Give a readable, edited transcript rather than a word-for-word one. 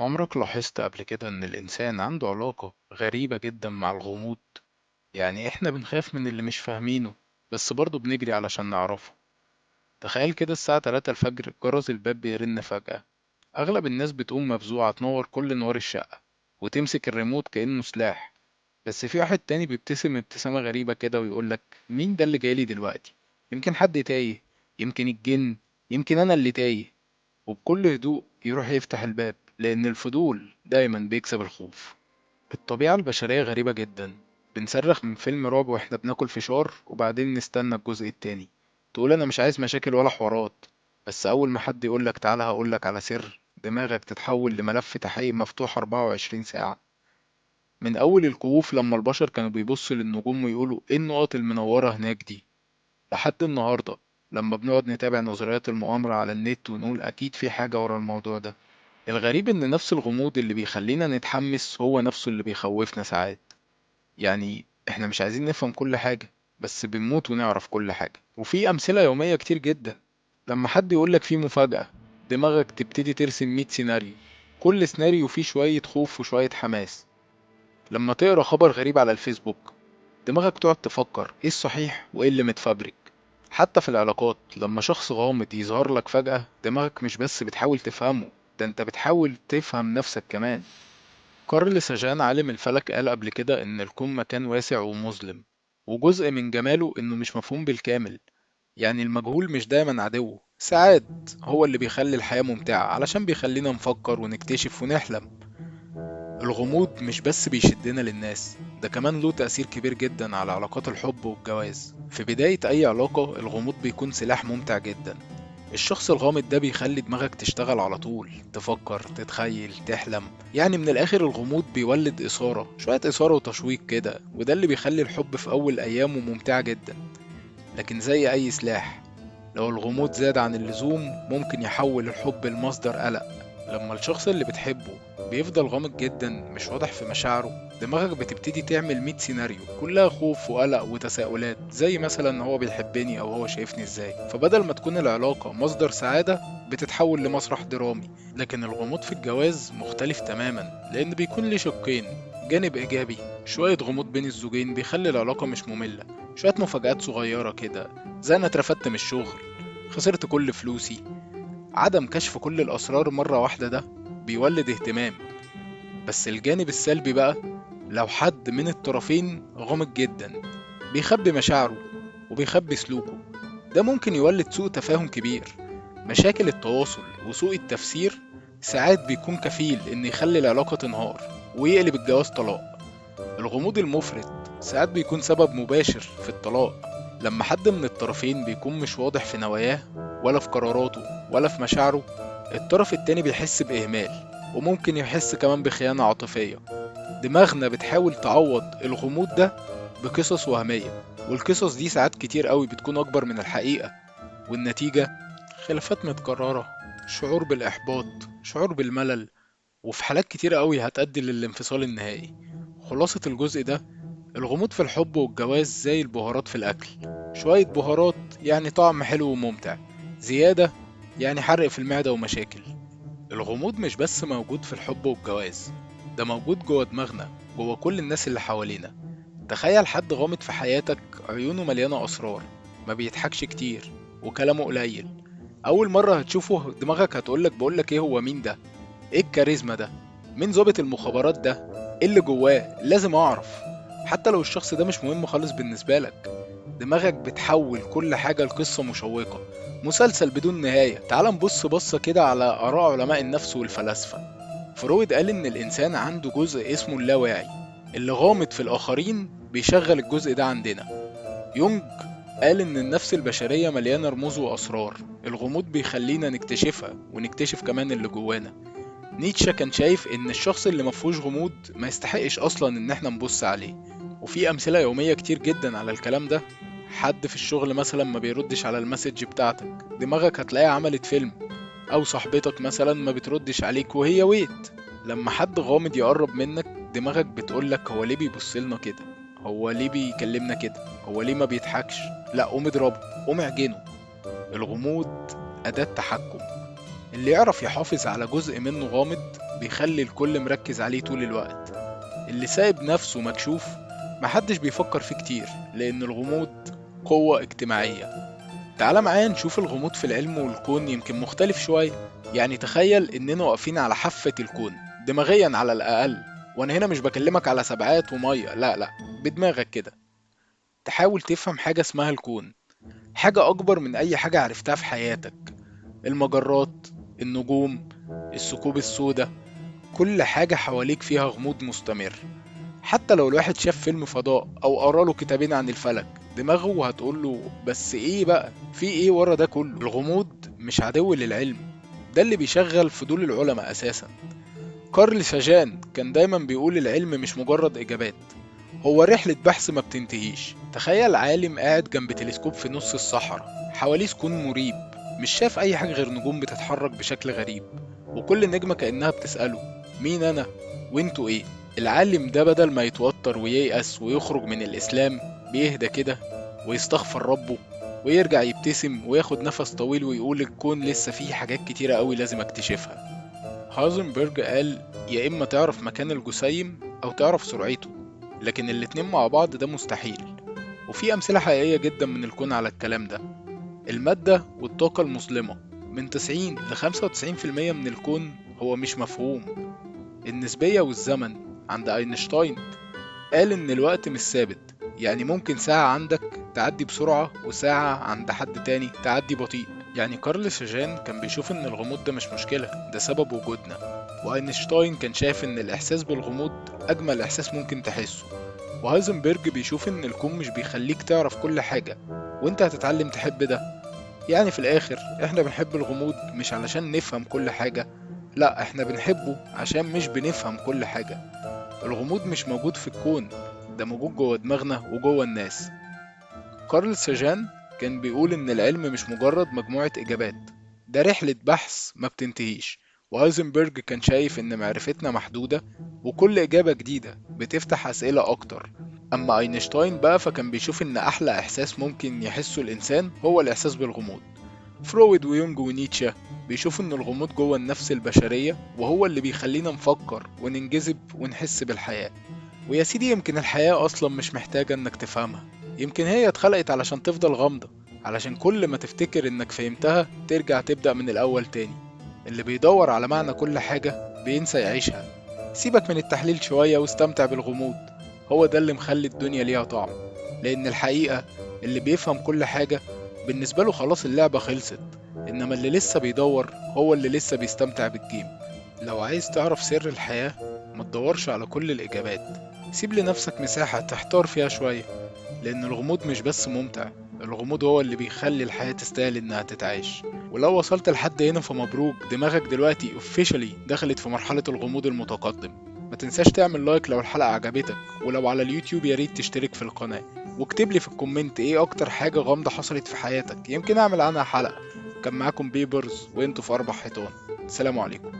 عمرك لاحظت قبل كده إن الإنسان عنده علاقة غريبة جدا مع الغموض؟ يعني إحنا بنخاف من اللي مش فاهمينه، بس برضه بنجري علشان نعرفه. تخيل كده الساعة 3 الفجر جرس الباب بيرن فجأة. أغلب الناس بتقوم مفزوعة تنور كل نوار الشقة وتمسك الريموت كأنه سلاح. بس في واحد تاني بيبتسم ابتسامة غريبة كده ويقولك: مين ده اللي جايلي دلوقتي؟ يمكن حد تايه، يمكن الجن، يمكن أنا اللي تايه. وبكل هدوء يروح يفتح الباب، لأن الفضول دايما بيكسب الخوف. الطبيعة البشرية غريبة جدا. بنصرخ من فيلم رعب واحنا بناكل فشار وبعدين نستنى الجزء التاني. تقول انا مش عايز مشاكل ولا حوارات، بس اول ما حد يقولك تعالى هقولك على سر، دماغك تتحول لملف تحقيق مفتوح 24 ساعة. من اول الكهوف لما البشر كانوا بيبصوا للنجوم ويقولوا ايه النقط المنورة هناك دي، لحد النهاردة لما بنقعد نتابع نظريات المؤامرة على النت ونقول اكيد في حاجة ورا الموضوع ده. الغريب ان نفس الغموض اللي بيخلينا نتحمس هو نفسه اللي بيخوفنا ساعات. يعني احنا مش عايزين نفهم كل حاجة، بس بنموت ونعرف كل حاجة. وفي أمثلة يومية كتير جدا. لما حد يقولك فيه مفاجأة، دماغك تبتدي ترسم 100 سيناريو، كل سيناريو فيه شوية خوف وشوية حماس. لما تقرا خبر غريب على الفيسبوك، دماغك تقعد تفكر ايه الصحيح وايه اللي متفبرك. حتى في العلاقات لما شخص غامض يظهر لك فجأة، دماغك مش بس بتحاول تفهمه، ده انت بتحاول تفهم نفسك كمان. كارل ساجان عالم الفلك قال قبل كده إن الكون مكان واسع ومظلم، وجزء من جماله إنه مش مفهوم بالكامل. يعني المجهول مش دايما عدو، ساعات هو اللي بيخلي الحياة ممتعة علشان بيخلينا نفكر ونكتشف ونحلم. الغموض مش بس بيشدنا للناس، ده كمان له تأثير كبير جدا على علاقات الحب والجواز. في بداية أي علاقة الغموض بيكون سلاح ممتع جدا. الشخص الغامض ده بيخلي دماغك تشتغل على طول، تفكر تتخيل تحلم. يعني من الآخر الغموض بيولد إثارة، شوية إثارة وتشويق كده، وده اللي بيخلي الحب في أول أيامه ممتع جدا. لكن زي أي سلاح، لو الغموض زاد عن اللزوم ممكن يحول الحب لمصدر قلق. لما الشخص اللي بتحبه بيفضل غامض جدا مش واضح في مشاعره، دماغك بتبتدي تعمل 100 سيناريو كلها خوف وقلق وتساؤلات، زي مثلا هو بيحبني او هو شايفني ازاي. فبدل ما تكون العلاقة مصدر سعادة، بتتحول لمسرح درامي. لكن الغموض في الجواز مختلف تماما، لان بيكون ليه شقين: جانب ايجابي، شوية غموض بين الزوجين بيخلي العلاقة مش مملة، شوية مفاجآت صغيرة كده، زي انا اترفدت من الشغل، خسرت كل فلوسي. عدم كشف كل الأسرار مرة واحدة ده بيولد اهتمام. بس الجانب السلبي بقى، لو حد من الطرفين غامض جدا، بيخبي مشاعره وبيخبي سلوكه، ده ممكن يولد سوء تفاهم كبير. مشاكل التواصل وسوء التفسير ساعات بيكون كفيل إن يخلي العلاقة تنهار ويقلب الجواز طلاق. الغموض المفرط ساعات بيكون سبب مباشر في الطلاق، لما حد من الطرفين بيكون مش واضح في نواياه ولا في قراراته ولا في مشاعره، الطرف التاني بيحس بإهمال، وممكن يحس كمان بخيانة عاطفية. دماغنا بتحاول تعوض الغموض ده بقصص وهمية، والقصص دي ساعات كتير قوي بتكون أكبر من الحقيقة، والنتيجة خلافات متكررة، شعور بالإحباط، شعور بالملل، وفي حالات كتيرة قوي هتؤدي للانفصال النهائي. خلاصة الجزء ده، الغموض في الحب والجواز زي البهارات في الأكل: شوية بهارات يعني طعم حلو وممتع، زيادة يعني حرق في المعدة ومشاكل. الغموض مش بس موجود في الحب والجواز، ده موجود جوه دماغنا، جوه كل الناس اللي حوالينا. تخيل حد غامض في حياتك، عيونه مليانة أسرار، ما بيضحكش كتير وكلامه قليل. أول مرة هتشوفه دماغك هتقولك بقولك إيه، هو مين ده؟ إيه الكاريزما ده؟ مين ضابط المخابرات ده؟ إيه اللي جواه؟ لازم أعرف. حتى لو الشخص ده مش مهم خالص بالنسبة لك، دماغك بتحول كل حاجة لقصة مشوقة، مسلسل بدون نهاية. تعال نبص بصة كده على آراء علماء النفس والفلاسفة. فرويد قال إن الإنسان عنده جزء اسمه اللاواعي، اللي غامض في الآخرين بيشغل الجزء ده عندنا. يونج قال إن النفس البشرية مليانة رموز وأسرار، الغموض بيخلينا نكتشفها ونكتشف كمان اللي جوانا. نيتشه كان شايف إن الشخص اللي مفهوش غموض ما يستحقش أصلا إن احنا نبص عليه. وفي أمثلة يومية كتير جدا على الكلام ده. حد في الشغل مثلا ما بيردش على المسج بتاعتك، دماغك هتلاقيها عملت فيلم. أو صاحبتك مثلا ما بتردش عليك وهي ويت. لما حد غامض يقرب منك، دماغك بتقولك هو ليه بيبصلنا كده، هو ليه بيكلمنا كده، هو ليه ما بيضحكش. لا، قوم اضربه، قوم اعجنه. الغموض أداة تحكم. اللي يعرف يحافظ على جزء منه غامض، بيخلي الكل مركز عليه طول الوقت. اللي سايب نفسه مكشوف محدش بيفكر فيه كتير، لأن الغموض قوة اجتماعية. تعال معايا نشوف الغموض في العلم والكون يمكن مختلف شوية. يعني تخيل إننا واقفين على حافة الكون دماغيا على الأقل، وأنا هنا مش بكلمك على سبعات ومية، لا لا، بدماغك كده تحاول تفهم حاجة اسمها الكون، حاجة أكبر من أي حاجة عرفتها في حياتك. المجرات، النجوم، الثقوب السوداء، كل حاجة حواليك فيها غموض مستمر. حتى لو الواحد شاف فيلم فضاء أو قراله كتابين عن الفلك، دماغه هتقوله بس إيه بقى؟ في إيه ورا ده كله؟ الغموض مش عدو للعلم، ده اللي بيشغل فضول العلماء أساسا. كارل ساجان كان دايما بيقول العلم مش مجرد إجابات، هو رحلة بحث ما بتنتهيش. تخيل عالم قاعد جنب تلسكوب في نص الصحراء، حواليه سكون مريب، مش شايف أي حاجة غير نجوم بتتحرك بشكل غريب، وكل نجمة كأنها بتسأله مين أنا؟ وانتوا إيه؟ العالم ده بدل ما يتوتر وييأس ويخرج من الإسلام، بيهدى كده ويستغفر ربه ويرجع يبتسم وياخد نفس طويل ويقول الكون لسه فيه حاجات كتيرة قوي لازم اكتشفها. هازنبرج قال يا إما تعرف مكان الجسيم أو تعرف سرعته، لكن الاتنين مع بعض ده مستحيل. وفي أمثلة حقيقية جدا من الكون على الكلام ده. المادة والطاقة المظلمة، من 90 ل 95% من الكون هو مش مفهوم. النسبية والزمن عند أينشتاين، قال إن الوقت مش ثابت، يعني ممكن ساعة عندك تعدي بسرعة وساعة عند حد تاني تعدي بطيء. يعني كارل ساجان كان بيشوف إن الغموض ده مش مشكلة، ده سبب وجودنا. وأينشتاين كان شايف إن الإحساس بالغموض أجمل إحساس ممكن تحسه. وهايزنبرج بيشوف إن الكون مش بيخليك تعرف كل حاجة، وإنت هتتعلم تحب ده. يعني في الآخر إحنا بنحب الغموض مش علشان نفهم كل حاجة، لأ، إحنا بنحبه عشان مش بنفهم كل حاجة. الغموض مش موجود في الكون، ده موجود جوه دماغنا وجوه الناس. كارل ساجان كان بيقول إن العلم مش مجرد مجموعة إجابات، ده رحلة بحث ما بتنتهيش. وهايزنبرج كان شايف إن معرفتنا محدودة، وكل إجابة جديدة بتفتح أسئلة أكتر. أما أينشتاين بقى فكان بيشوف إن أحلى إحساس ممكن يحسه الإنسان هو الإحساس بالغموض. فرويد ويونج ونيتشه بيشوفوا إن الغموض جوه النفس البشرية، وهو اللي بيخلينا نفكر وننجذب ونحس بالحياة. ويا سيدي يمكن الحياة أصلا مش محتاجة إنك تفهمها، يمكن هي اتخلقت علشان تفضل غامضة، علشان كل ما تفتكر إنك فهمتها ترجع تبدأ من الأول تاني. اللي بيدور على معنى كل حاجة بينسى يعيشها. سيبك من التحليل شوية واستمتع بالغموض، هو ده اللي مخلي الدنيا ليها طعم. لأن الحقيقة اللي بيفهم كل حاجة بالنسبة له خلاص اللعبة خلصت، إنما اللي لسه بيدور هو اللي لسه بيستمتع بالجيم. لو عايز تعرف سر الحياة، ما تدورش على كل الإجابات، سيب لنفسك مساحة تحتار فيها شوية. لأن الغموض مش بس ممتع، الغموض هو اللي بيخلي الحياة تستاهل إنها تتعيش. ولو وصلت لحد هنا فمبروك، دماغك دلوقتي officially دخلت في مرحلة الغموض المتقدم. ما تنساش تعمل لايك لو الحلقة عجبتك، ولو على اليوتيوب ياريت تشترك في القناة، واكتب لي في الكومنت ايه اكتر حاجة غامضة حصلت في حياتك، يمكن اعمل عنها حلقة. كان معاكم بيبرز، وانتوا في 4 حيطان. سلام عليكم.